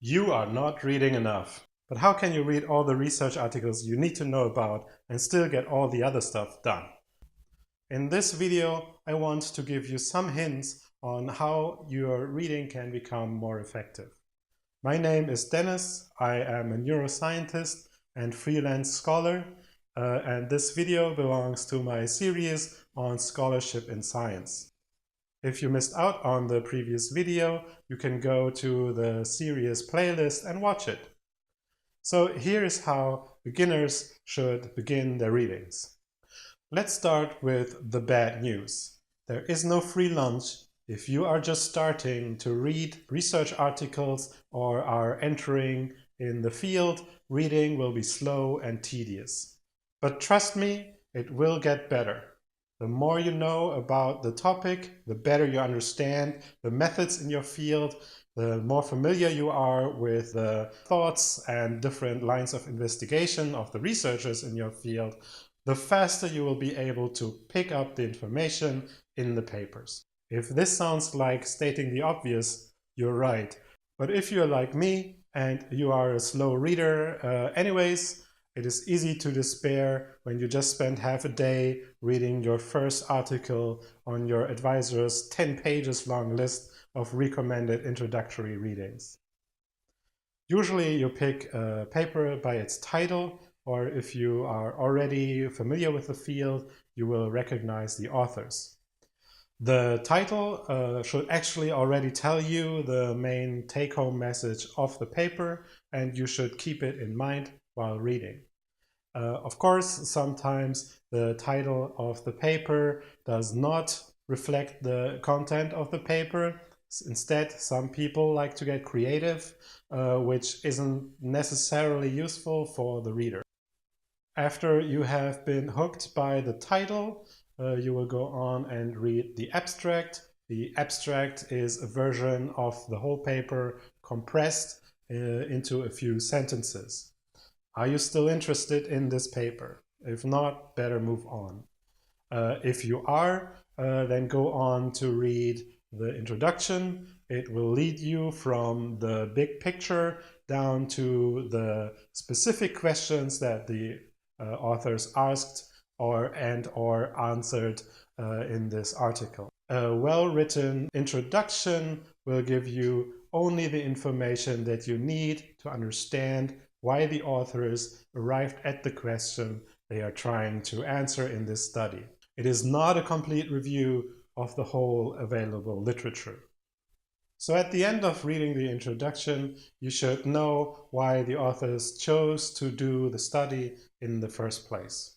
You are not reading enough. But how can you read all the research articles you need to know about and still get all the other stuff done? In this video, I want to give you some hints on how your reading can become more effective. My name is Dennis. I am a neuroscientist and freelance scholar, and this video belongs to my series on scholarship in science. If you missed out on the previous video, you can go to the series playlist and watch it. So here is how beginners should begin their readings. Let's start with the bad news. There is no free lunch. If you are just starting to read research articles or are entering in the field, reading will be slow and tedious. But trust me, it will get better. The more you know about the topic, the better you understand the methods in your field, the more familiar you are with the thoughts and different lines of investigation of the researchers in your field, the faster you will be able to pick up the information in the papers. If this sounds like stating the obvious, you're right. But if you're like me and you are a slow reader anyways, it is easy to despair when you just spend half a day reading your first article on your advisor's 10 pages long list of recommended introductory readings. Usually you pick a paper by its title, or if you are already familiar with the field, you will recognize the authors. The title should actually already tell you the main take-home message of the paper, and you should keep it in mind while reading. Of course, sometimes the title of the paper does not reflect the content of the paper. Instead, some people like to get creative, which isn't necessarily useful for the reader. After you have been hooked by the title, you will go on and read the abstract. The abstract is a version of the whole paper compressed into a few sentences. Are you still interested in this paper? If not, better move on. If you are, then go on to read the introduction. It will lead you from the big picture down to the specific questions that the authors asked or answered in this article. A well-written introduction will give you only the information that you need to understand why the authors arrived at the question they are trying to answer in this study. It is not a complete review of the whole available literature. So at the end of reading the introduction, you should know why the authors chose to do the study in the first place.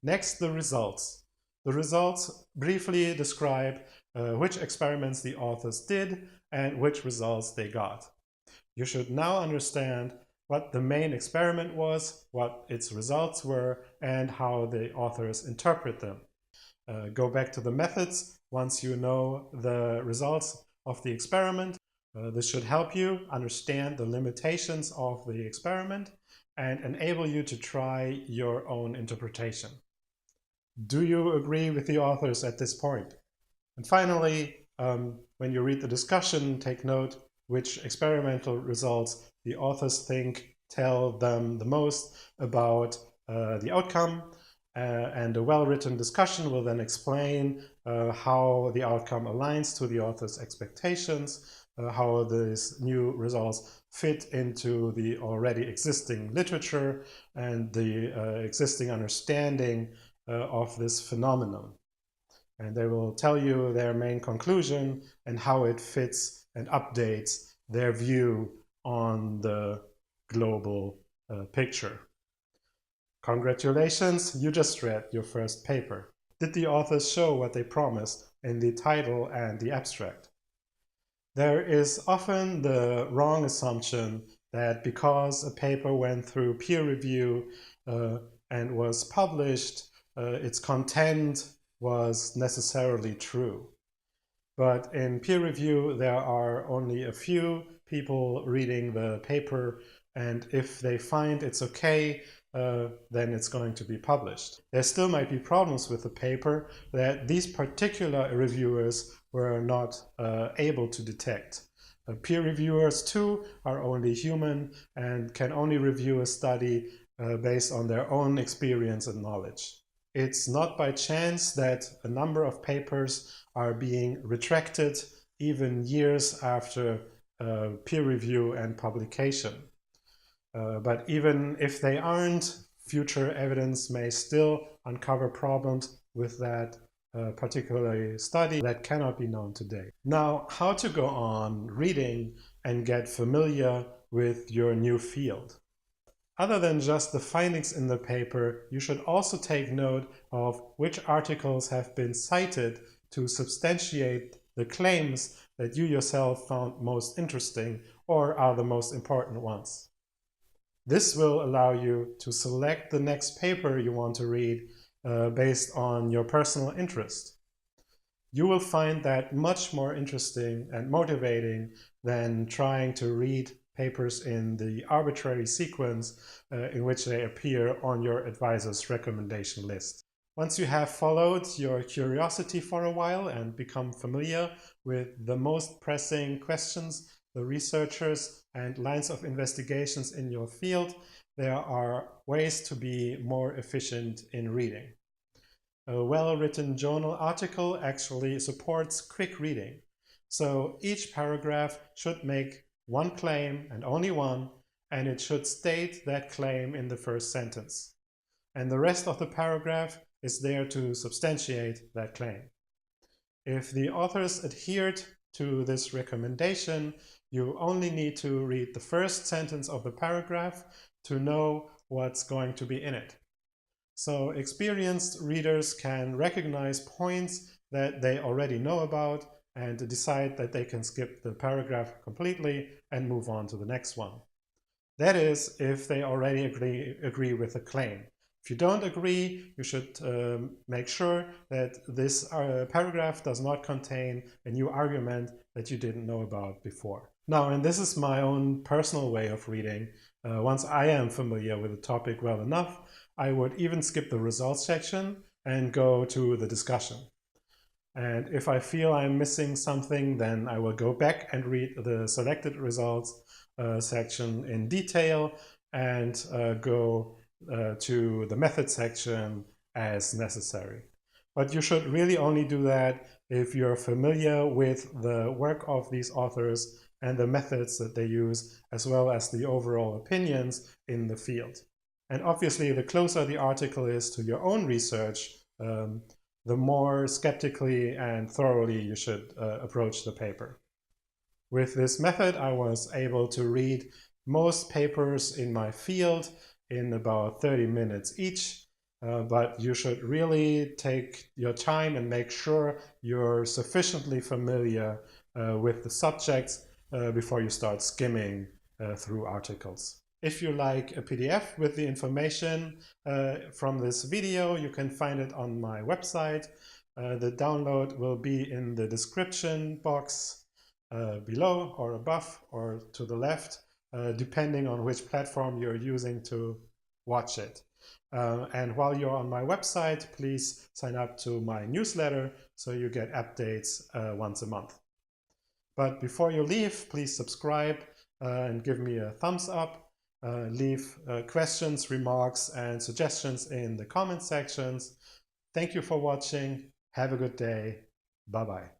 Next, the results. The results briefly describe which experiments the authors did and which results they got. You should now understand what the main experiment was, what its results were, and how the authors interpret them. Go back to the methods once you know the results of the experiment. This should help you understand the limitations of the experiment and enable you to try your own interpretation. Do you agree with the authors at this point? And finally, when you read the discussion, take note which experimental results the authors think tell them the most about the outcome, and a well-written discussion will then explain how the outcome aligns to the author's expectations, how these new results fit into the already existing literature and the existing understanding of this phenomenon. And they will tell you their main conclusion and how it fits and updates their view on the global picture. Congratulations, you just read your first paper. Did the authors show what they promised in the title and the abstract? There is often the wrong assumption that because a paper went through peer review and was published, its content was necessarily true. But in peer review, there are only a few people reading the paper, and if they find it's okay, then it's going to be published. There still might be problems with the paper that these particular reviewers were not able to detect. Peer reviewers too are only human and can only review a study based on their own experience and knowledge. It's not by chance that a number of papers are being retracted even years after peer review and publication. But even if they aren't, future evidence may still uncover problems with that particular study that cannot be known today. Now, how to go on reading and get familiar with your new field. Other than just the findings in the paper, you should also take note of which articles have been cited to substantiate the claims that you yourself found most interesting or are the most important ones. This will allow you to select the next paper you want to read based on your personal interest. You will find that much more interesting and motivating than trying to read papers in the arbitrary sequence in which they appear on your advisor's recommendation list. Once you have followed your curiosity for a while and become familiar with the most pressing questions, the researchers and lines of investigations in your field, there are ways to be more efficient in reading. A well-written journal article actually supports quick reading. So each paragraph should make one claim and only one, and it should state that claim in the first sentence. And the rest of the paragraph is there to substantiate that claim. If the authors adhered to this recommendation, you only need to read the first sentence of the paragraph to know what's going to be in it. So experienced readers can recognize points that they already know about and decide that they can skip the paragraph completely and move on to the next one. That is, if they already agree with the claim. If you don't agree, you should make sure that this paragraph does not contain a new argument that you didn't know about before. Now, and this is my own personal way of reading. Once I am familiar with the topic well enough, I would even skip the results section and go to the discussion. And if I feel I'm missing something, then I will go back and read the selected results section in detail and go to the method section as necessary. But you should really only do that if you're familiar with the work of these authors and the methods that they use, as well as the overall opinions in the field. And obviously, the closer the article is to your own research, the more skeptically and thoroughly you should approach the paper. With this method, I was able to read most papers in my field in about 30 minutes each, but you should really take your time and make sure you're sufficiently familiar with the subjects before you start skimming through articles. If you like a PDF with the information from this video, you can find it on my website. The download will be in the description box below or above or to the left, depending on which platform you're using to watch it. And while you're on my website, please sign up to my newsletter so you get updates once a month. But before you leave, please subscribe and give me a thumbs up. Leave questions, remarks, and suggestions in the comment sections. Thank you for watching. Have a good day. Bye-bye.